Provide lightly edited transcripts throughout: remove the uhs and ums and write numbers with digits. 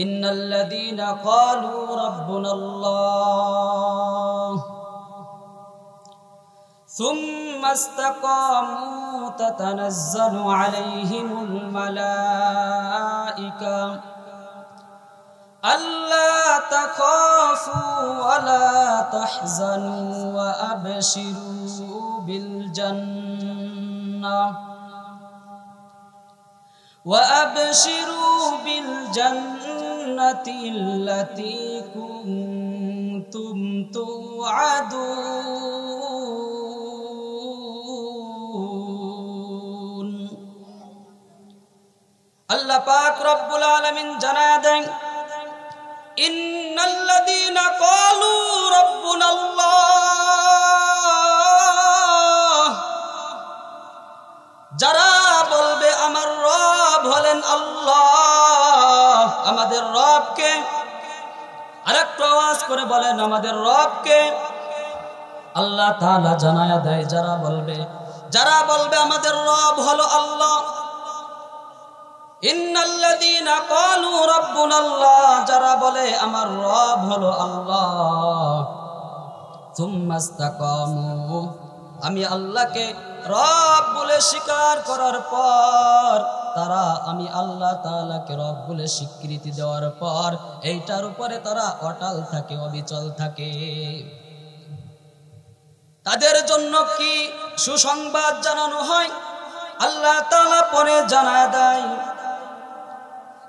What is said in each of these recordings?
ইন্নাল্লাযীনা ক্বালু রাব্বুনাল্লাহ সুম্মা ইসতাকামু তাতানাজ্জালু আলাইহিমুল মালাইকা আল্লা তাখাফু ওয়া লা তাহজানু ওয়া আবশিরু বিল জান্নাহ وأبشروا بالجنة التي كنتم توعدون الله পাক রব্বুল আলামিন জানায়া দেন ইন্নাল্লাযীনা ক্বালু রাব্বুনাল্লাহ যারা বলবে আমার রব হলেন আল্লাহ আমাদের রবকে আরেকটু আওয়াজ করে বলেন আমাদের রবকে আল্লাহ তাআলা জানায়া দেয় যারা বলবে আমাদের রব হলো আল্লাহ ইন্নাল্লাযীনা ক্বালু রাব্বুনাল্লাহ যারা বলে আমার রব হলো আল্লাহ সুম্মা ইসতাকামু আমি আল্লাহকে রব বলে স্বীকার করার পর তারা আমি আল্লাহ তাআলাকে রব বলে স্বীকৃতি দেওয়ার পর এইটার উপরে তারা অটল থাকে অবিচল থাকে তাদের জন্য কি সুসংবাদ জানানো হয় আল্লাহ তাআলা পরে জানায় দেয়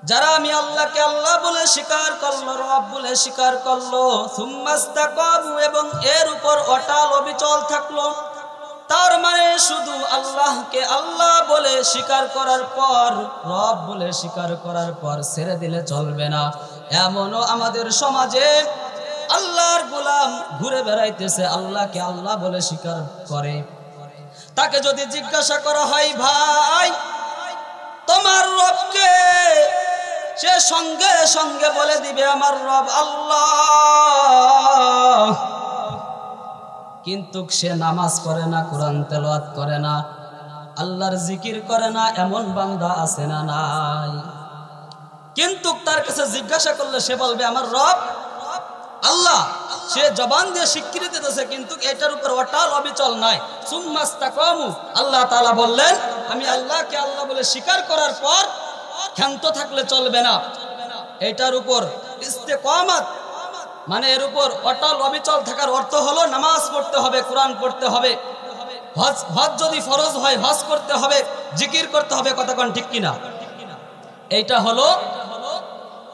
যারা আমি আল্লাহকে আল্লাহ বলে স্বীকার করলো রব বলে স্বীকার করলো সুম্মা ইসতাকামু এবং এর উপর অটল অবিচল থাকলো তার মানে শুধু আল্লাহকে আল্লাহ বলে স্বীকার করার পর রব বলে স্বীকার করার পর ছেড়ে দিলে চলবে না এমনও আমাদের সমাজে আল্লাহর গোলাম ঘুরে বেড়াইতেছে আল্লাহকে আল্লাহ বলে স্বীকার করে তাকে যদি জিজ্ঞাসা করা হয় ভাই তোমার রবকে সে সঙ্গে সঙ্গে বলে দিবে আমার রব আল্লাহ কিন্তু সে নামাজ পড়ে না কোরআন তেলাওয়াত করে না আল্লাহর জিকির করে না এমন বান্দা আছে না নাই কিন্তু তার কাছে জিজ্ঞাসা করলে সে বলবে আমার রব আল্লাহ সে জবান দিয়ে স্বীকৃতি দিতেছে কিন্তু এটার উপর অটল অবিচল নাই সুম্মা ইসতাকামু আল্লাহ তাআলা বললেন আমি আল্লাহকে আল্লাহ বলে স্বীকার করার পর ক্ষান্ত থাকলে চলবে না এটার উপর ইস্তেকামাত মানে এর উপর অটল অবিচল থাকার অর্থ হলো নামাজ পড়তে হবে কোরআন পড়তে হবে হজ যদি ফরজ হয় হজ করতে হবে জিকির করতে হবে কথা কোন ঠিক কিনা এইটা হলো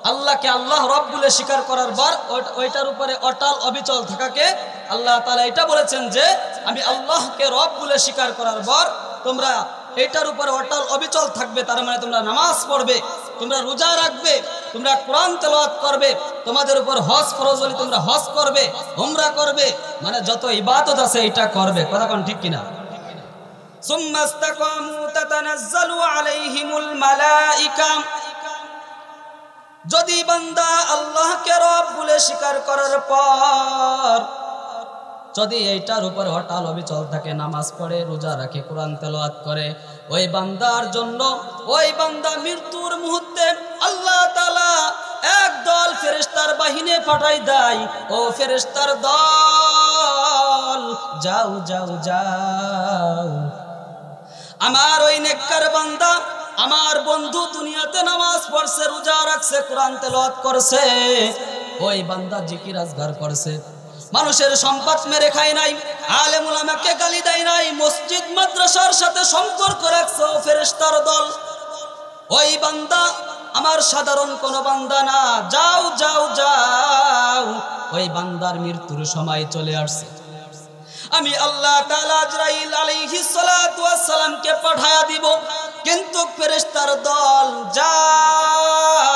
আল্লাহকে আল্লাহ রব বলে স্বীকার করার পর ওইটার উপরে অটল অবিচল থাকাকে আল্লাহ তাআলা এটা বলেছেন যে আমি আল্লাহকে রব বলে স্বীকার করার পর তোমরা এটার উপরে অটল অবিচল থাকবে তার মানে তোমরা নামাজ পড়বে তোমরা রোজা রাখবে তোমরা কোরআন তেলাওয়াত করবে তোমাদের উপর হজ ফরজ হলে তোমরা হজ করবে উমরা করবে মানে যত ইবাদত আছে এটা করবে কথা কোন ঠিক কিনা সুম্মা ইসতাকামু তাতানাজ্জালু আলাইহিমুল মালাইকা যদি বান্দা আল্লাহকে রব বলে স্বীকার করার পর যদি এইটার উপর অটল অবিচল থাকে নামাজ পড়ে রোজা রাখে কোরআন তেলাওয়াত করে ওই বান্দার জন্য ওই বান্দা মৃত্যুর মুহূর্তে আল্লাহ তাআলা একদল ফেরেশতার বাহিনী পাঠায় দেয় ও ফেরেশতার দল যাও যাও যাও আমার ওই নেককার বান্দা আমার বন্ধু দুনিয়াতে নামাজ পড়ছে রোজা রাখছে কোরআন তেলাওয়াত করছে ওই বান্দা জিকির আজগার করছে মানুষের সম্পদ মেরে খায় নাই আলেম উলামাকে গালি দেয় নাই মসজিদ মাদ্রাসার সাথে সম্পর্ক রাখছে ও ফেরেশতার দল ওই বান্দা আমার সাধারণ কোন বান্দা না যাও যাও যাও ওই বান্দার মৃত্যুর সময় চলে আসছে আমি আল্লাহ তাআলা আজরাইল আলাইহিস সালাতু ওয়াস সালামকে পাঠায়া দিব কিন্তু ফেরেশতার দল যাও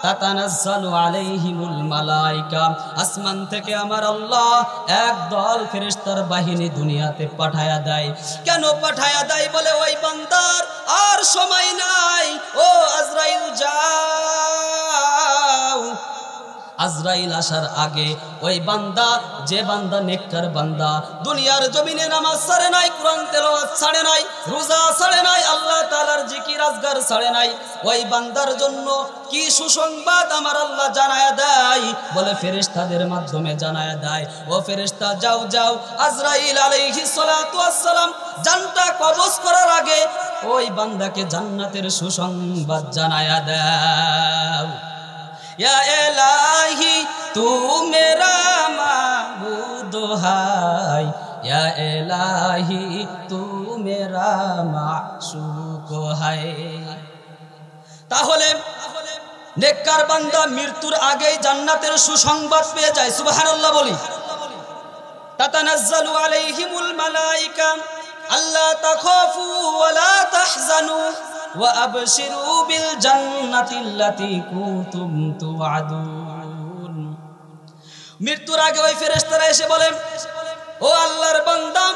তাতানাজ্জালু আলাইহিমুল মালাইকা আসমান থেকে আমার আল্লাহ একদল ফেরেশতার বাহিনী দুনিয়াতে পাঠায়া দেয় কেন পাঠায়া দেয় বলে ওই বান্দার আর সময় নাই ও আজরাইল যাও আজরাইল আসার আগে ওই বান্দা, যে বান্দা নেককার বান্দা, দুনিয়ার জমিনে নামাজ ছাড়ে নাই, কোরআন তেলাওয়াত ছাড়ে নাই, রোজা ছাড়ে নাই, আল্লাহ তাআলার জিকির আজগার ছাড়ে নাই, ওই বান্দার জন্য কি সুসংবাদ আমার আল্লাহ জানায়া দেয়, বলে ফেরেশতাদের মাধ্যমে জানায়া দেয়, ও ফেরেশতা যাও যাও, আজরাইল আলাইহিস সালাতু ওয়াস সালাম জানটা কবজ করার আগে ওই বান্দাকে জান্নাতের সুসংবাদ জানায়া দাও। या इलाही तू मेरा माबूद है, या इलाही तू मेरा माशूक है। তাহলে নেককার বান্দা মৃত্যুর আগেই জান্নাতের সুসংবাদ পেয়ে যায়। সুবহানাল্লাহ বলি। তাতানাজ্জালু আলাইহিমুল মালায়েকা আল্লা তাখাফু ওয়া লা তাহজানু وأبشروا بالجنة التي كنتم توعدون। মৃত্যুর আগে ওই ফেরেশতারা এসে বলেন, ও আল্লাহর বান্দা,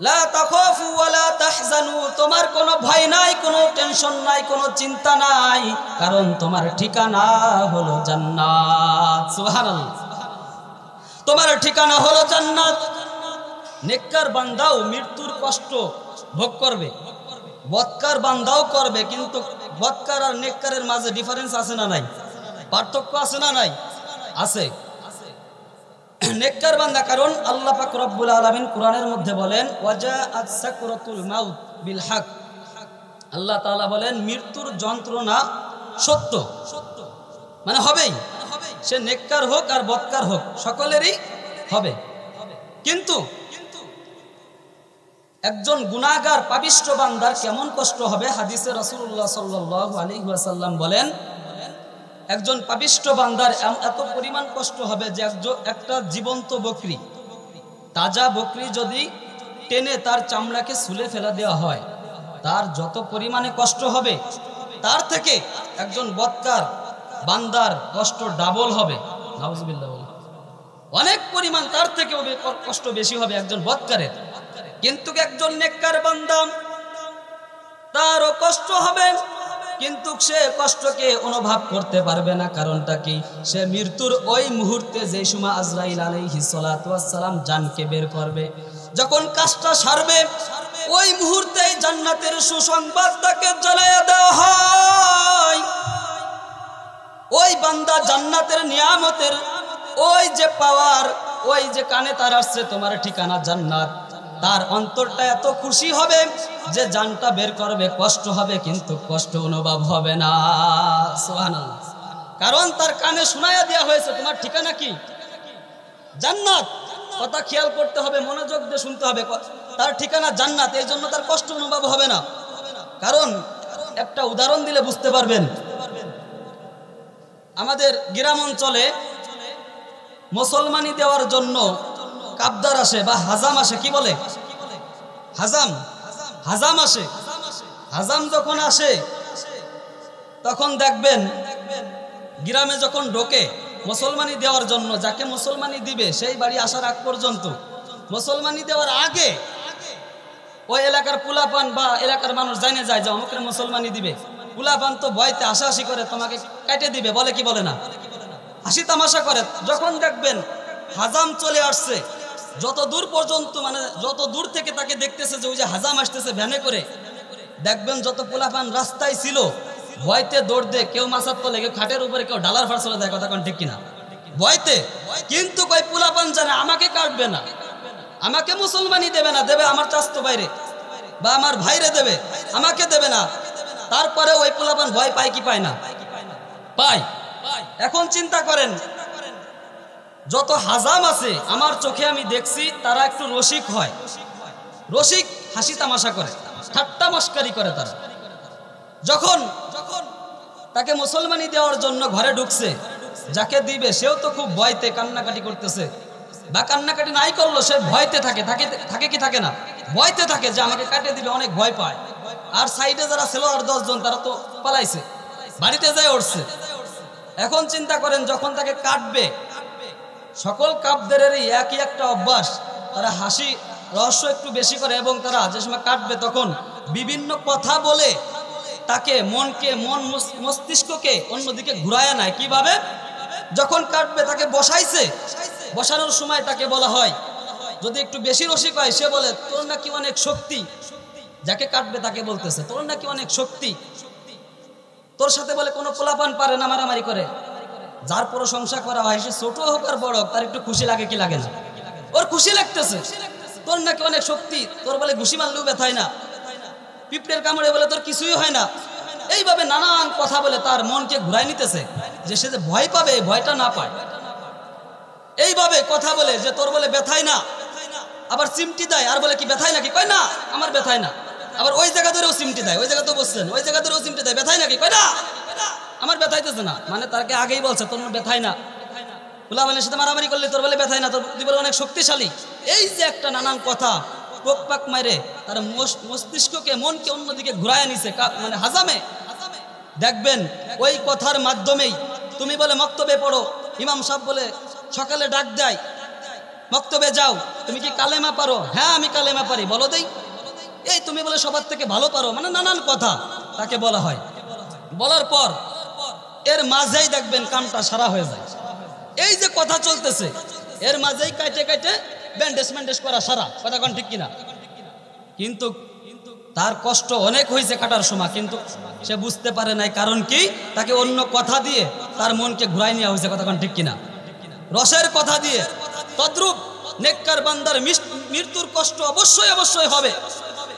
লা তাখাফু ওয়া লা তাহজানু, তোমার কোনো ভয় নাই, কোনো টেনশন নাই, কোনো চিন্তা নাই, কারণ তোমার ঠিকানা হলো জান্নাত। সুবহানাল্লাহ। তোমার ঠিকানা হলো জান্নাত। নেককার বান্দাও মৃত্যুর কষ্ট ভোগ করবে, বদকার বান্দাও করবে, কিন্তু বদকার আর নেককারের মাঝে ডিফারেন্স আছে না নাই? পার্থক্য আছে না নাই? আছে। নেককার বান্দা, কারণ আল্লাহ পাক রব্বুল আলামিন কোরআনের মধ্যে বলেন, ওয়াজাআত সাকরাতুল মাউত বিল হক, আল্লাহ তাআলা বলেন মৃত্যুর যন্ত্রণা সত্য, মানে হবেই, সে নেককার হোক আর বদকার হোক সকলেরই হবে। কিন্তু একজন গুনাহগার পাপিষ্ঠ বান্দার কেমন কষ্ট হবে? হাদিসে রাসূলুল্লাহ সাল্লাল্লাহু আলাইহি ওয়াসাল্লাম বলেন, একজন পাপিষ্ঠ বান্দার এত পরিমাণ কষ্ট হবে যে একটা জীবন্ত বকরি, তাজা বকরি যদি টেনে তার চামড়াকে ছুলে ফেলা দেওয়া হয়, তার যত পরিমাণে কষ্ট হবে, তার থেকে একজন বদকার বান্দার কষ্ট ডাবল হবে। নাউজুবিল্লাহ। অনেক পরিমাণ তার থেকে কষ্ট বেশি হবে একজন বদকারের। কিন্তু একজন নেককার বান্দা, তারও কষ্ট হবে, কিন্তু সে কষ্টকে অনুভব করতে পারবে না। কারণটা কি? সে মৃত্যুর ওই মুহূর্তে, যে সময় আজরাইল আলাইহিস সালাতু ওয়াস সালাম জানকে বের করবে, যখন কাজটা সারবে, ওই মুহূর্তেই জান্নাতের সুসংবাদ তাকে জানায়া দেওয়া হয়। ওই বান্দা জান্নাতের নিয়ামতের ওই যে পাওয়ার, ওই যে কানে তার আসছে তোমার ঠিকানা জান্নাত, তার অন্তরটা এত খুশি হবে যে জানটা বের করবে, কষ্ট হবে কিন্তু কষ্ট অনুভব হবে না। সুবহানাল্লাহ। কারণ তার কানে শোনায়া দেওয়া হয়েছে তোমার ঠিকানা কি? জান্নাত। কথা খেয়াল করতে হবে, মনোযোগ দিয়ে শুনতে হবে, তার ঠিকানা জান্নাত, এই জন্য তার কষ্ট অনুভব হবে না। কারণ একটা উদাহরণ দিলে বুঝতে পারবেন। আমাদের গ্রাম অঞ্চলে মুসলমানি দেওয়ার জন্য কাবদার আসে বা হাজাম আসে, কি বলে? হাজাম আসে। হাজাম যখন আসে তখন দেখবেন গ্রামে যখন ঢোকে মুসলমানি দেওয়ার জন্য, যাকে মুসলমানি দিবে সেই বাড়ি আসার আগ পর্যন্ত, মুসলমানি দেওয়ার আগে ওই এলাকার পুলাপান বা এলাকার মানুষ জানে যায় যে অমুকের মুসলমানি দিবে। পুলাপান তো ভয়তে হাসাহাসি করে, তোমাকে কেটে দিবে, বলে কি বলে না, হাসি তামাশা করে। যখন দেখবেন হাজাম চলে আসছে, যত দূর পর্যন্ত, মানে যত দূর থেকে তাকে দেখতেছে যে ওই যে হাজাম আসতেছে ভ্যানে করে, দেখবেন যত পোলাপান রাস্তায় ছিল ভয়তে দৌড় দে, কেউ মাথার তলে, কেউ খাটের উপরে, কেউ ডালার ফার চলে যায়, কথা কোন ঠিক কিনা, ভয়তে। কিন্তু কই পোলাপান জানে আমাকে কাটবে না, আমাকে মুসলমানি দেবে না, দেবে আমার চাস্তো বাইরে বা আমার ভাইরে দেবে, আমাকে দেবে না। তারপরে ওই পোলাপান ভয় পায় কি পায় না? পায়। এখন চিন্তা করেন, যত হাজাম আছে আমার চোখে আমি দেখছি, তারা একটু রসিক হয়, রসিক, হাসি তামাশা করে, ঠাট্টা মস্কারি করে। তারা যখন তাকে মুসলমানি দেওয়ার জন্য ঘরে ঢুকছে, যাকে দিবে সেও তো খুব ভয়তে কান্নাকাটি করতেছে, বা কান্নাকাটি নাই করলো সে ভয়তে থাকে, থাকে কি থাকে না, ভয়তে থাকে যে আমাকে কাটে দিবে, অনেক ভয় পায়। আর সাইডে যারা ছিল আর 10 জন, তারা তো পালাইছে, বাড়িতে যায় উঠছে। এখন চিন্তা করেন, যখন তাকে কাটবে, সকল কাপদেরেরই একই একটা অভ্যাস, তারা হাসি রহস্য একটু বেশি করে, এবং তারা যে সময় কাটবে তখন বিভিন্ন কথা বলে তাকে মস্তিষ্ককে অন্যদিকে ঘুরায় নেয়। কিভাবে? যখন কাটবে তাকে বসাইছে, বসানোর সময় তাকে বলা হয়, যদি একটু বেশি রসিক হয় সে বলে তোর নাকি অনেক শক্তি। যাকে কাটবে তাকে বলতেছে তোর নাকি অনেক শক্তি, তোর সাথে বলে কোনো পোলাপান পারে না, মারামারি করে। যার প্রশংসা করা হয় সে ছোট হোক আর বড় হোক, তার একটু খুশি লাগে কি লাগে না? ওর খুশি লাগতেছে, তোর নাকি অনেক শক্তি, তোর বলে ঘুষি মারলেও ব্যথায় না, পিঁপড়ের কামড়ে বলে তোর কিছুই হয় না। এইভাবে নানান কথা বলে তার মনকে ঘুরাই নিতেছে, যে সে যে ভয় পাবে ভয়টা না পায়। এইভাবে কথা বলে যে তোর বলে ব্যথায় না, আবার চিমটি দেয় আর বলে কি ব্যথায় নাকি? কয় না আমার ব্যথায় না। আবার ওই জায়গা ধরেও চিমটি দেয়, ওই জায়গা তো বসছেন, ওই জায়গা ধরেও চিমটি দেয়, ব্যথায় নাকি? কয় না আমার ব্যথাইতেছে না। মানে তাকে আগেই বলছে তোর ব্যথায় না। পোলাপানের সাথে মারামারি করলে তোর বলে ব্যথায় না, তোর বলে অনেক শক্তিশালী। এই যে একটা নানান কথা পোকপাক মারে তার মস্তিষ্ককে, মনকে অন্যদিকে ঘুরায় নিছে, মানে হাজামে। দেখবেন ওই কথার মাধ্যমেই তুমি বলে মক্তবে পড়ো, ইমাম সাহেব বলে সকালে ডাক দেয় মক্তবে যাও, তুমি কি কালেমা পারো? হ্যাঁ আমি কালেমা পারি। বলো দেই। এই তুমি বলে সবার থেকে ভালো পারো, মানে নানান কথা তাকে বলা হয়। বলার পর এর মাঝেই দেখবেন কামটা সারা হয়ে যায়। এই যে কথা চলতেছে এর মাঝেই কাটে কাটে ব্যান্ডেজ করা সারা। কথা কোন ঠিক কিনা? কিন্তু তার কষ্ট অনেক হয়েছে কাটার সময়, কিন্তু সে বুঝতে পারে নাই। কারণ কি? তাকে অন্য কথা দিয়ে তার মনকে ঘুরাই নেওয়া হয়েছে। কথা কোন ঠিক কিনা? রসের কথা দিয়ে। তদ্রূপ নেককার বান্দার মৃত্যুর কষ্ট অবশ্যই হবে,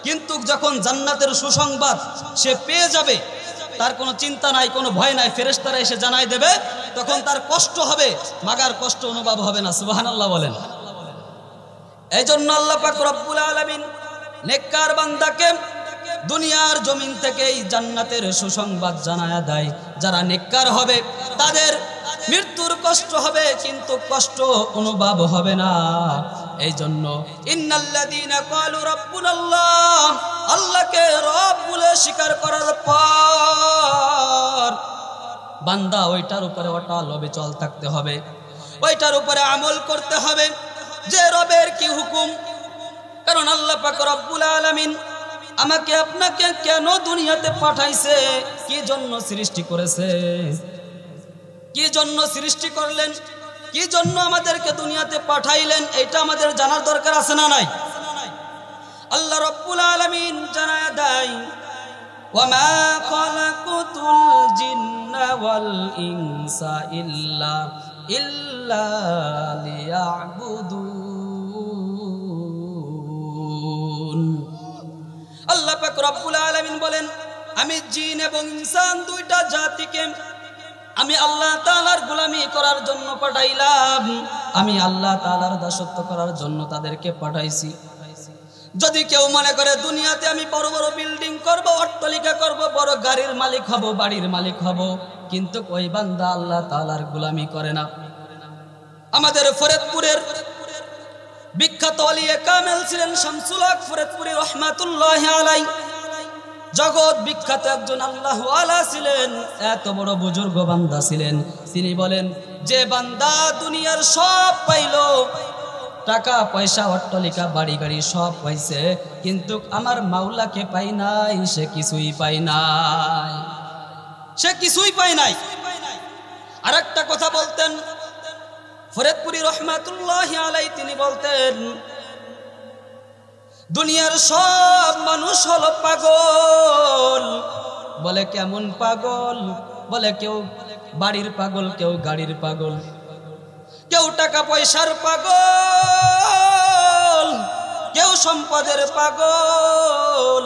কিন্তু যখন জান্নাতের সুসংবাদ সে পেয়ে যাবে, তার কোনো চিন্তা নাই, কোনো ভয় নাই, ফেরেশতারা এসে জানাই দেবে, তখন তার কষ্ট হবে, মাগার কষ্ট অনুভব হবে না। সুবহানাল্লাহ বলেন। এই জন্য আল্লাহ পাক রব্বুল আলামিন নেককার বান্দাকে দুনিয়ার জমিন থেকেই জান্নাতের সুসংবাদ জানায়া দেয়। যারা নেককার হবে তাদের মৃত্যুর কষ্ট হবে, কিন্তু কষ্ট অনুভব হবে না। এই জন্য ইন্নাল্লাযীনা ক্বালু রাব্বুনাল্লাহ, আল্লাহকে রব বলে স্বীকার করার পর বান্দা ওইটার উপরে অটল অবিচল থাকতে হবে, ওইটার উপরে আমল করতে হবে যে রবের কি হুকুম। কারণ আল্লাহ পাক রব্বুল আলামিন আমাকে আপনাকে কেন দুনিয়াতে পাঠাইছে, কি জন্য সৃষ্টি করেছে, কি জন্য সৃষ্টি করলেন, কি জন্য আমাদেরকে দুনিয়াতে পাঠাইলেন, এটা আমাদের জানার দরকার আছে না নাই? আল্লাহ রাব্বুল আলামিন জানায়া দেয়, ওয়ামা খালাকুতুল জিন্না ওয়াল ইনসা ইল্লা লিয়াবুদুন। আল্লাহ পাক রব্বুল আলামিন বলেন, আমি জিন এবং ইনসান দুইটা জাতিকে আমি আল্লাহ তাআলার গোলামি করার জন্য পাঠাইলাম, আমি আল্লাহ তাআলার দাসত্ব করার জন্য তাদেরকে পাঠাইছি। যদি কেউ মনে করে দুনিয়াতে আমি বড় বড় বিল্ডিং করব, অট্টালিকা করব, বড় গাড়ির মালিক হব, বাড়ির মালিক হব, কিন্তু ওই বান্দা আল্লাহ তাআলার গোলামি করে না। আমাদের ফরিদপুরের বিখ্যাত ওলিয়ে কামেল ছিলেন শামসুল হক ফরিদপুরি রহমাতুল্লাহি আলাইহি, জগৎ বিখ্যাত একজন আল্লাহ ওয়ালা ছিলেন, এত বড় বুজুর্গ বান্দা ছিলেন। তিনি বলেন, যে বান্দা দুনিয়ার সব পাইল, টাকা পয়সা অট্টালিকা বাড়ি গাড়ি সব পাইছে, কিন্তু আমার মাওলাকে পাই নাই, সে কিছুই পাই নাই, সে কিছুই পাই নাই। আরেকটা কথা বলতেন ফরিদপুরি রহমাতুল্লাহি আলাইহি, তিনি বলতেন, দুনিয়ার সব মানুষ হলো পাগল। বলে কেমন পাগল? বলে কেউ বাড়ির পাগল, কেউ গাড়ির পাগল, কেউ টাকা পয়সার পাগল, কেউ সম্পদের পাগল,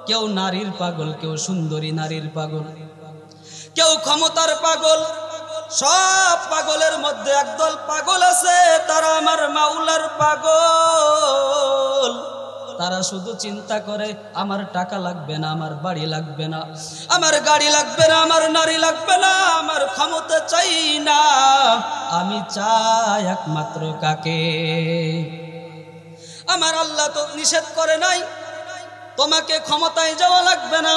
কেউ নারীর পাগল, কেউ সুন্দরী নারীর পাগল, কেউ ক্ষমতার পাগল। সব পাগলের মধ্যে একদল পাগল আছে, তারা আমার মাওলার পাগল। তারা শুধু চিন্তা করে আমার টাকা লাগবে না, আমার বাড়ি লাগবে না, আমার গাড়ি লাগবে না, আমার নারী লাগবে না, আমার ক্ষমতা চাই না, আমি চাই একমাত্র কাকে? আমার আল্লাহ তো নিষেধ করে নাই তোমাকে ক্ষমতায় যাওয়া লাগবে না,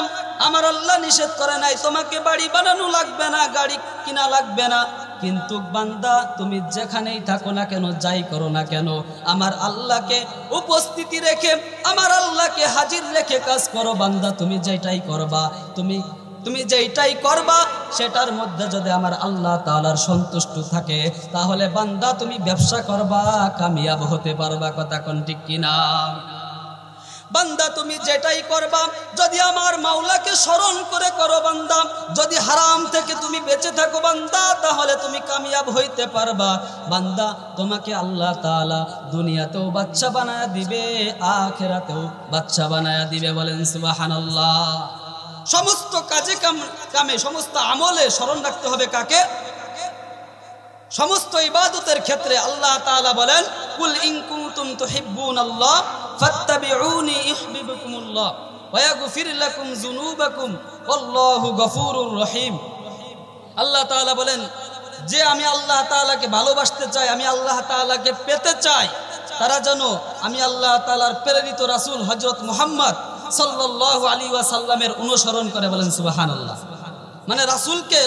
আমার আল্লাহ নিষেধ করে নাই তোমাকে বাড়ি বানানো লাগবে না, গাড়ি কিনা লাগবে না, কিন্তু বান্দা তুমি যেখানেই থাকো না কেন, যাই করো না কেন, আমার আল্লাহকে উপস্থিতি রেখে, আমার আল্লাহকে হাজির রেখে কাজ করো বান্দা। তুমি যেটাই করবা, তুমি যেটাই করবা সেটার মধ্যে যদি আমার আল্লাহ তাআলার সন্তুষ্ট থাকে, তাহলে বান্দা তুমি ব্যবসা করবা, কামিয়াব হতে পারবা। কথা কোন ঠিক কিনা? বান্দা তুমি যেটাই করবা যদি আমার মাওলাকে স্মরণ করে করো বান্দা, যদি হারাম থেকে তুমি বেঁচে থাকো বান্দা, তাহলে তুমি কামিয়াব হইতে পারবা। বান্দা তোমাকে আল্লাহ তাআলা দুনিয়াতেও বাদশা বানায়া দিবে, আখিরাতেও বাদশা বানায়া দিবে। বলেন সুবহানাল্লাহ। সমস্ত কাজে কামে সমস্ত আমলে স্মরণ রাখতে হবে কাকে? সমস্ত ইবাদতের ক্ষেত্রে আল্লাহ তাআলা বলেন, কুল ইন কুনতুম তুহিব্বুনাল্লাহ ফাত্তাবিউনি ইউহিব্বুকুমুল্লাহ ওয়া ইয়াগফির লাকুম যুনুবাকুম আল্লাহু গফুরুর রহিম। আল্লাহ তাআলা বলেন যে আমি আল্লাহ তাআলাকে ভালোবাসতে চাই, আমি আল্লাহ তাআলাকে পেতে চাই, তারা যেন আমি আল্লাহ তাআলার প্রেরিত রাসূল হযরত মুহাম্মদ সাল্লাল্লাহু আলাইহি ওয়াসাল্লামের অনুসরণ করে। বলেন সুবহানাল্লাহ। মানে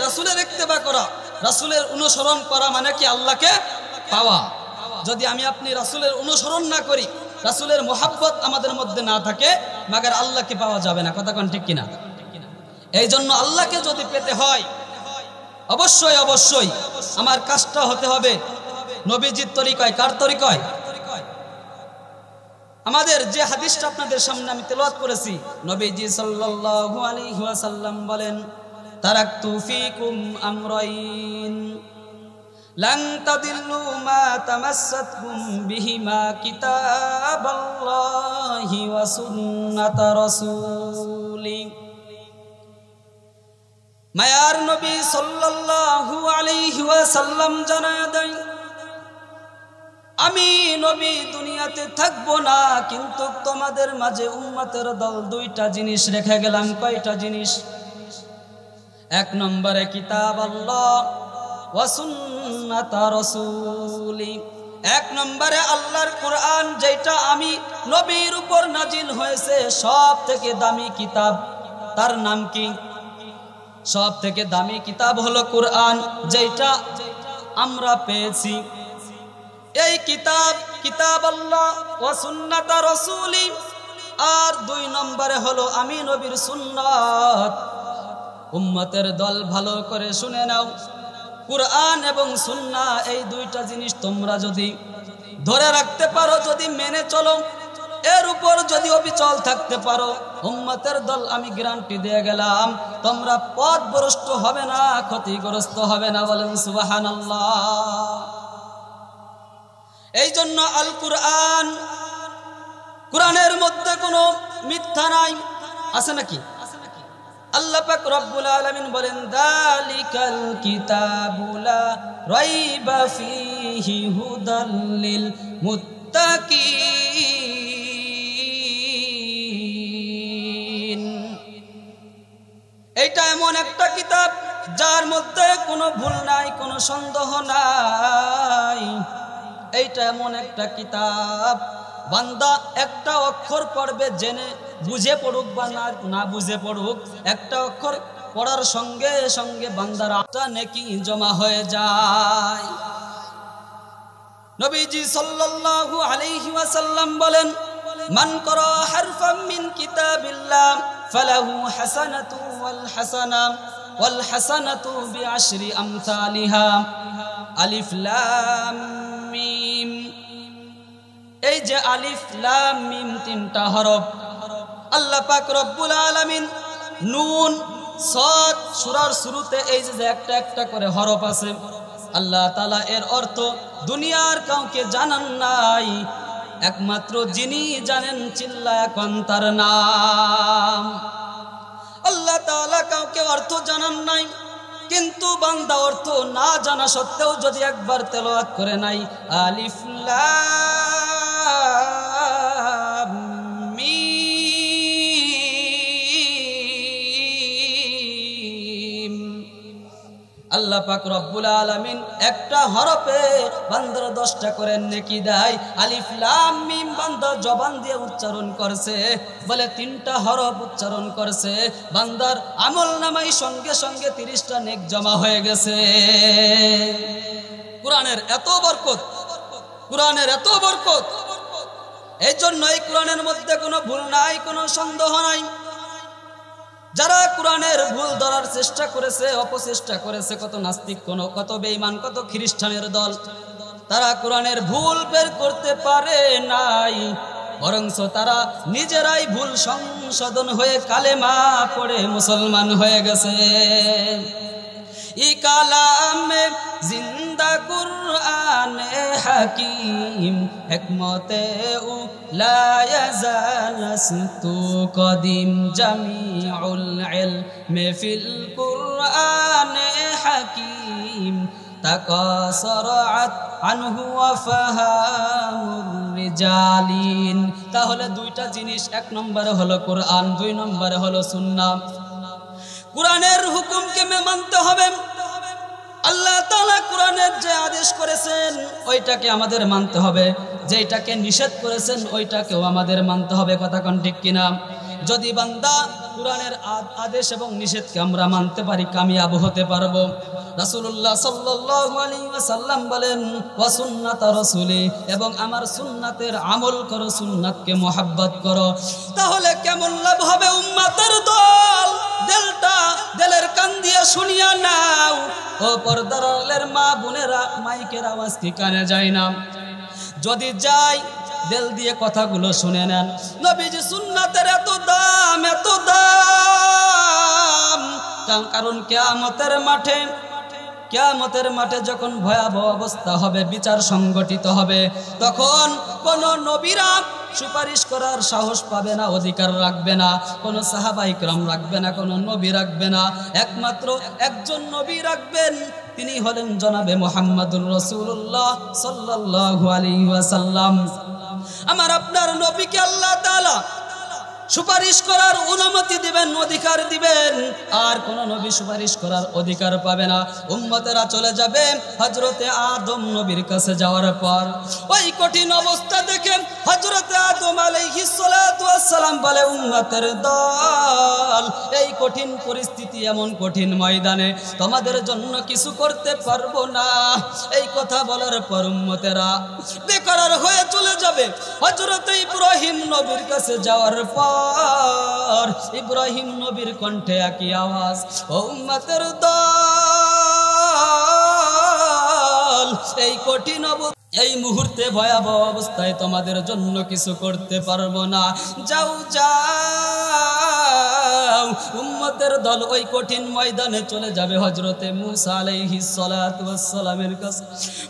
রাসূলের ইত্তেবা করা, রাসূলের অনুসরণ করা মানে কি? আল্লাহকে পাওয়া। যদি আমি আপনি রাসূলের অনুসরণ না করি, রাসূলের মুহাব্বত আমাদের মধ্যে না থাকে, মাগার আল্লাহকে পাওয়া যাবে না। কথা কোন ঠিক কিনা? এই জন্য আল্লাহকে যদি পেতে হয় অবশ্যই অবশ্যই আমার কাজটা হতে হবে নবীজির তরিকায়। কার তরিকায়? আমাদের যে হাদিসটা আপনাদের সামনে আমি তেলাওয়াত করেছি, নবীজি সাল্লাল্লাহু আলাইহি ওয়াসাল্লাম বলেন, তারাকতু ফীকুম আমরাইন লান তাদিল্লু মা তামাসসাতকুম বিহিমা কিতাবাল্লাহি ওয়া সুন্নাতা রাসূলি। মায়ার নবী সাল্লাল্লাহু আলাইহি ওয়াসাল্লাম জানায়া দেন, আমি নবী দুনিয়াতে থাকবো না, কিন্তু তোমাদের মাঝে উম্মতের দল দুইটা জিনিস রেখে গেলাম। কয়টা জিনিস? এক নম্বরে কিতাব আল্লাহ ওয়া সুন্নাতা রাসূলি। এক নম্বরে আল্লাহর কোরআন, যেটা আমি নবীর উপর নাজিল হয়েছে সব থেকে দামি কিতাব। তার নাম কি? সব থেকে দামি কিতাব হলো কোরআন, যেটা আমরা পেয়েছি। এই কিতাব আল্লাহ ওয়া সুন্নাতা রাসূলি। আর দুই নম্বরে হলো আমি নবীর সুন্নাত। উম্মতের দল ভালো করে শুনে নাও, কুরআন এবং সুন্নাহ এই দুইটা জিনিস তোমরা যদি ধরে রাখতে পারো, যদি মেনে চলো, এর উপর যদি অবিচল থাকতে পারো, উম্মতের দল আমি গ্যারান্টি দিয়ে গেলাম তোমরা পথভ্রষ্ট হবে না, ক্ষতিগ্রস্ত হবে না। বলেন সুবহানাল্লাহ। এই জন্য আল কুরআন, কুরআনের মধ্যে কোনো মিথ্যা নাই। আছে নাকি? আল্লাহ পাক রব্বুল আলামিন বলেন, যালিকাল কিতাবু লা রাইবা ফীহি হুদাল লিল মুত্তাকিন। এইটা এমন একটা কিতাব যার মধ্যে কোনো ভুল নাই, কোনো সন্দেহ নাই। এইটা এমন একটা কিতাব, বান্দা একটা অক্ষর পড়বে, জেনে বুঝে পড়ুক বা না বুঝে পড়ুক, একটা অক্ষর পড়ার সঙ্গে সঙ্গে বান্দার আটা নেকি জমা হয়ে যায়। নবীজি সাল্লাল্লাহু আলাইহি ওয়াসাল্লাম বলেন, মান ক্বারা হারফাম মিন কিতাবিল্লাহ ফালাহু হাসানাতু ওয়াল হাসানাতু বিআশরি আমসালিহা। আলিফ লাম মিম। এই যে আলিফ লাম মিম তিনটা হরফ, আল্লাহ পাক রব্বুল আলামিন নুন সাদ সূরার শুরুতে এই যে একটা একটা করে হরফ আছে, আল্লাহ তাআলা এর অর্থ দুনিয়ার কাউকে জানান নাই, একমাত্র যিনি জানেন চিল্লায়া এখন তার নাম। আল্লাহ তাআলা কাউকে অর্থ জানান নাই, কিন্তু বান্দা অর্থ না জানা সত্ত্বেও যদি একবার তেলাওয়াত করে নাই, আলিফ লাম মিম, আল্লাহ পাক রব্বুল আলামিন একটা হরফে বান্দার 10টা করে নেকি দেয়। আলিফ লাম মিম বান্দা জবান দিয়ে উচ্চারণ করছে, বলে 3টা হরফ উচ্চারণ করছে, বান্দার আমলনামায় সঙ্গে সঙ্গে 30টা নেক জমা হয়ে গেছে। কোরআনের এত বরকত, কোরআনের এত বরকত, এই জন্য এই কোরআনের মধ্যে কোনো ভুল নাই, কোনো সন্দেহ নাই। যারা কোরআনের ভুল ধরার চেষ্টা করেছে, অপচেষ্টা করেছে, কত নাস্তিক, কত বেঈমান, কত খ্রিস্টানের দল, তারা কোরআনের ভুল বের করতে পারে নাই, বরঞ্চ তারা নিজেরাই ভুল সংশোধন হয়ে কালেমা পড়ে মুসলমান হয়ে গেছে। ই কালামে জিন্দা কুরআনে হাকিম হিকমতে উ লা ইয়াজালাস্তু কদিম জামিউল ইলমি ফিল কুরআনে হাকিম তাকাসরাত আনহু ওয়া ফাহামুর রিজালিন। তাহলে দুইটা জিনিস, 1 নম্বরে হলো কোরআন, 2 নম্বরে হলো সুন্নাহ। কোরআনের হুকুমকে মানতে হবে। আল্লাহ তাআলা কোরআনের যে আদেশ করেছেন ওইটাকে আমাদের মানতে হবে, যেটাকে নিষেধ করেছেন ওইটাকেও আমাদের মানতে হবে। কথা কোন ঠিক কিনা? যদি বান্দা কোরআনের আদেশ এবং নিষেধকে আমরা মানতে পারি, কামিয়াব হতে পারবো। রাসূলুল্লাহ সাল্লাল্লাহু আলাইহি ওয়াসাল্লাম বলেন, ওয়া সুন্নাতা রাসূলি, এবং আমার সুন্নাতের আমল করো, সুন্নাতকে মুহাব্বত করো। তাহলে কেমন লাভ হবে উম্মতের দল? দিলের কান দিয়ে শুনিয়া নাও। ও পর্দার আড়ালের মা বোনেরা, মাইকের আওয়াজ কি কানে যায় না? যদি যাই, দিল দিয়ে কথাগুলো শুনে নেন। নবীজি সুন্নাতের এত দাম, এত দাম, কারণ কিয়ামতের মাঠে যখন ভয়াবহ অবস্থা হবে, বিচার সংগঠিত হবে, তখন কোন নবীরা সুপারিশ করার সাহস পাবে না, অধিকার রাখবে না, কোন সাহাবায়ে কেরাম রাখবে না, কোন নবী রাখবে না। একমাত্র একজন নবী রাখবেন, তিনি হলেন জনাবে মুহাম্মদুর রাসূলুল্লাহ সাল্লাল্লাহু আলাইহি ওয়াসাল্লাম। আমার আপনার নবীকে আল্লাহ তাআলা সুপারিশ করার অনুমতি দিবেন, অধিকার দিবেন, আর কোন নবী সুপারিশ করার অধিকার পাবে না। উম্মতেরা চলে যাবে হযরতে আদম নবীর কাছে যাওয়ার পর। ওই কঠিন অবস্থা দেখে হযরতে আদম আলাইহিস সালাতু ওয়াস সালাম বলে, উম্মতের দল, এই কঠিন পরিস্থিতি, এমন কঠিন ময়দানে তোমাদের জন্য কিছু করতে পারবো না। এই কথা বলার পর উম্মতেরা বেকরার হয়ে চলে যাবে। হযরতে ইব্রাহিম নবীর কাছে যাওয়ার পর ইব্রাহিম নবীর কণ্ঠে একই আওয়াজ, ও উম্মতের দল, এই কঠিন এই মুহূর্তে ভয়াবহ অবস্থায় তোমাদের জন্য কিছু করতে পারবো না, যাও যাও। উম্মতের দল ওই কঠিন ময়দানে চলে যাবে হযরতে মূসা আলাইহিস সালাতু ওয়াস সালামের কাছে।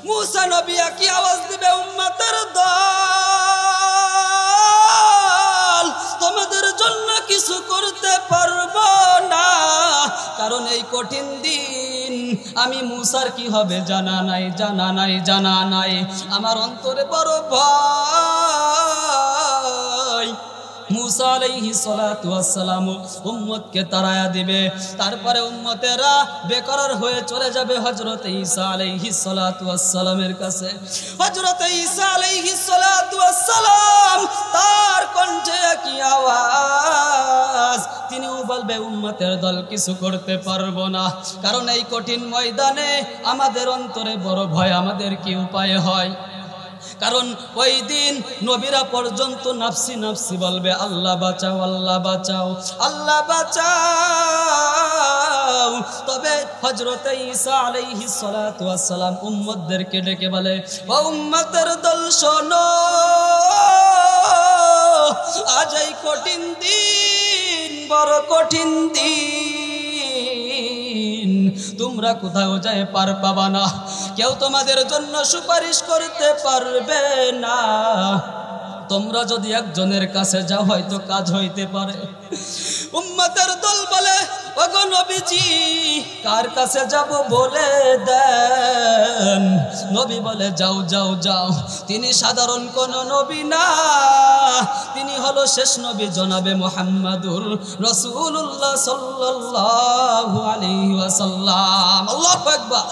মূসা নবী একই আওয়াজ দিবে, উম্মতের দল, তোমাদের জন্য কিছু করতে পারবো না, কারণ এই কঠিন দিন আমি মূসার কি হবে জানা নাই, জানা নাই, জানা নাই। আমার অন্তরে বড় ভয়। মূসা আলাইহিস সালাতু ওয়াস সালাম উম্মতকে তাড়ায়া দিবে, তারপরে উম্মতেরা বেকরার হয়ে চলে যাবে হযরতে ঈসা আলাইহিস সালাতু ওয়াস সালামের কাছে। হযরতে ঈসা আলাইহিস সালাতু ওয়াস সালাম, তার কণ্ঠে কি আওয়াজ, তিনিও বলবে উম্মতের দল কিছু করতে পারবো না, কারণ এই কঠিন ময়দানে আমাদের অন্তরে বড় ভয়। আমাদের কি উপায় হয়? কারণ ওই দিন নবীরা পর্যন্ত নাফসি নাফসি বলবে, আল্লাহ বাঁচাও, আল্লাহ বাঁচাও, আল্লাহ বাঁচাও। তবে হযরতে ঈসা আলাইহিস সালাতু ওয়াস সালাম উম্মতদেরকে ডেকে বলে, ও উম্মতের দল শোনো, আজ এই কঠিন দিন, বড় কঠিন দিন, তোমরা কোথাও যায় পার পাবা না, কেউ তোমাদের জন্য সুপারিশ করতে পারবে না। তোমরা যদি একজনের কাছে যাও হয়তো কাজ হইতে পারে। উম্মতের দল বলে ওগো নবীজি কার কাছে যাব বলে দেন। নবী বলে যাও যাও যাও, তিনি সাধারণ কোন নবী না, তিনি হলো শেষ নবী জনাবে মুহাম্মাদুর রাসূলুল্লাহ সাল্লাল্লাহু আলাইহি ওয়াসাল্লাম। আল্লাহু আকবার।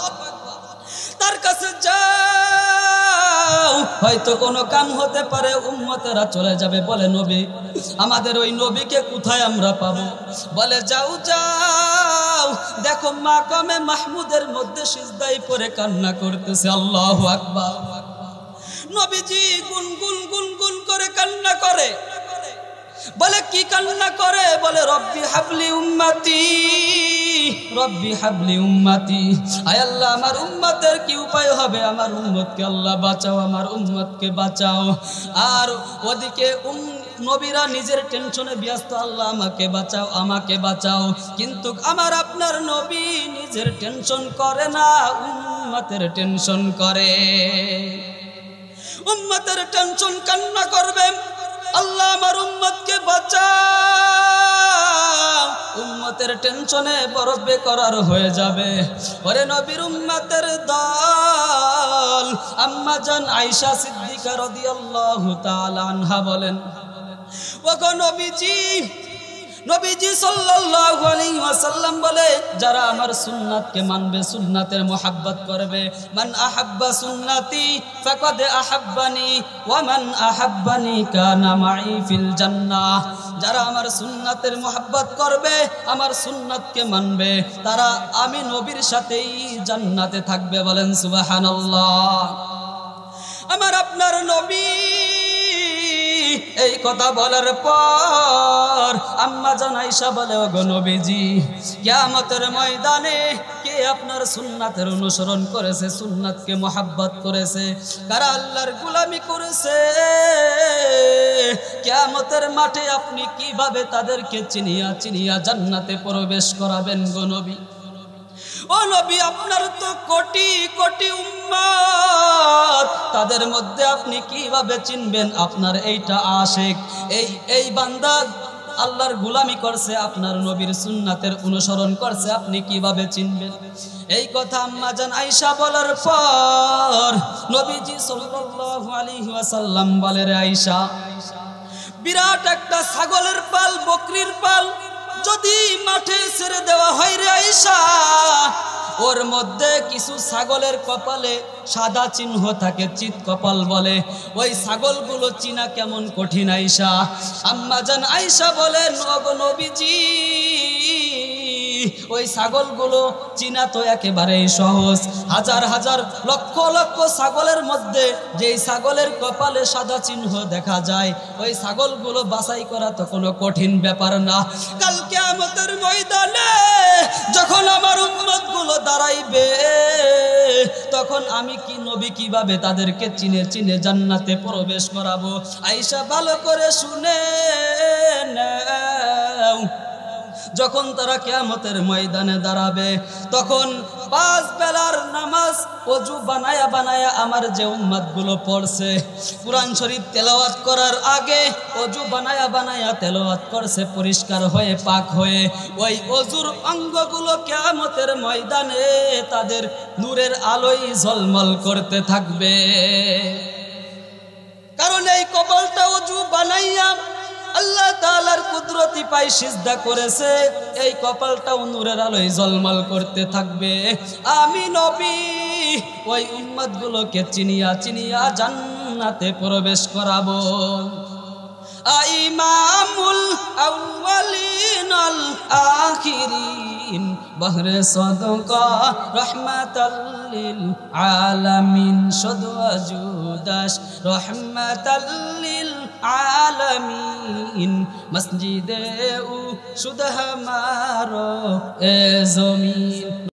তার কাছে যাও, হয়তো কোনো কাম হতে পারে, উম্মতেরা চলে যাবে। বলে নবী আমাদের ওই নবীকে কোথায় আমরা পাবো? বলে যাও যাও, দেখো মাকামে মাহমুদের মধ্যে সিজদায় পড়ে কান্না করতেছে। আল্লাহু আকবার। নবীজি গুনগুন গুনগুন করে কান্না করে। বলে কি কান্না করে? বলে রব্বি হাবলি উম্মতি, রব্বি হাবলি উম্মতি। আয় আল্লাহ আমার উম্মতের কি উপায় হবে? আমার উম্মতকে আল্লাহ বাঁচাও, আমার উম্মতকে বাঁচাও। আর ওদিকে নবীরা নিজের টেনশনে ব্যস্ত, আল্লাহ আমাকে বাঁচাও, আমাকে বাঁচাও। কিন্তু আমার আপনার নবী নিজের টেনশন করে না, উম্মতের টেনশন করে। উম্মতের টেনশন কান্না করবে, আল্লাহ আমার উম্মতকে বাঁচাও। উম্মতের টেনশনে বড় বেকরার হয়ে যাবে। ওরে নবীর উম্মতের দল আম্মা জান আয়েশা সিদ্দিকা রাদিয়াল্লাহু তাআলা আনহা বলেন ওগো নবীজি, নবীজি সাল্লাল্লাহু আলাইহি ওয়াসাল্লাম বলে যারা আমার সুন্নাতকে মানবে, সুন্নাতের মোহাব্বত করবে, মান আহাব্বা সুন্নতি ফাকাদ আহাব্বানি ওয়া মান আহাব্বানি কানা মাই ফিল জান্নাহ। যারা আমার সুন্নাতের মোহাব্বত করবে, আমার সুন্নাতকে মানবে, তারা আমি নবীর সাথেই জান্নাতে থাকবে। বলেন সুবহানাল্লাহ। আমার আপনার নবী এই কথা বলার পর আম্মা জান আয়েশা বলে ওগো নবীজি কিয়ামতের ময়দানে কে আপনার সুন্নাতের অনুসরণ করেছে, সুন্নাতকে মোহাব্বত করেছে, কারা আল্লাহর গোলামি করেছে, কিয়ামতের মাঠে আপনি কিভাবে তাদেরকে চিনিয়া চিনিয়া জান্নাতে প্রবেশ করাবেন গো নবী? ও নবী আপনার তো কোটি কোটি উম্মত, তাদের মধ্যে আপনি কিভাবে চিনবেন আপনার এইটা আশিক, এই বান্দা আল্লাহর গোলামি করছে, আপনার নবীর সুন্নাতের অনুসরণ করছে, আপনি কিভাবে চিনবেন? এই কথা আম্মা জান আয়েশা বলার পর নবীজি সাল্লাল্লাহু আলাইহি ওয়াসাল্লাম বলে রে আয়েশা, বিরাট একটা ছাগলের পাল, বকরির পাল যদি মাঠে ছেড়ে দেওয়া হয় রে আয়েশা, ওর মধ্যে কিছু ছাগলের কপালে সাদা চিহ্ন থাকে, চিত কপাল বলে। ওই ছাগলগুলো চিনা কেমন কঠিন আয়েশা। আম্মা জান আয়েশা বলেন ওগো নবীজি ওই ছাগলগুলো চিনা তো একেবারেই সহজ। হাজার হাজার লক্ষ লক্ষ ছাগলের মধ্যে যেই ছাগলের কপালে সাদা চিহ্ন দেখা যায়, ওই ছাগলগুলো বাছাই করা তো কোনো কঠিন ব্যাপার না। কাল কিয়ামতের ময়দানে যখন আমার উম্মতগুলো দাঁড়াইবে, তখন আমি কি নবী কিভাবে তাদেরকে চিনে চিনে জান্নাতে প্রবেশ করাবো? আয়েশা ভালো করে শুনে নাও, যখন তারা কিয়ামতের ময়দানে দাঁড়াবে, তখন 5 বেলার নামাজ ওযু বানায়া বানায়া আমার যে উম্মতগুলো পড়ছে, কুরআন শরীফ তেলাওয়াত করার আগে ওযু বানায়া বানায়া তেলাওয়াত করছে পরিষ্কার হয়ে, পাক হয়ে, ওই ওযুর অঙ্গগুলো কিয়ামতের ময়দানে তাদের নূরের আলোয় ঝলমল করতে থাকবে। কারণ এই কপালটা ওযু বানাইয়া আল্লাহ তাআলার কুদরতি পাই সিজদা করেছে, এই কপালটাও নূরের আলোয় ঝলমল করতে থাকবে। আমি নবী ওই উম্মতগুলোকে চিনিয়া চিনিয়া জান্নাতে প্রবেশ করাবো। ইমামুল আউয়ালিন আল আখিরিন বহরে সদকা রহমাতাল লিল আলামিন, শুধু আজুদাস রহমাতাল লিল আলামিন, মসজিদে উ শুধু হামারো এ জমিন।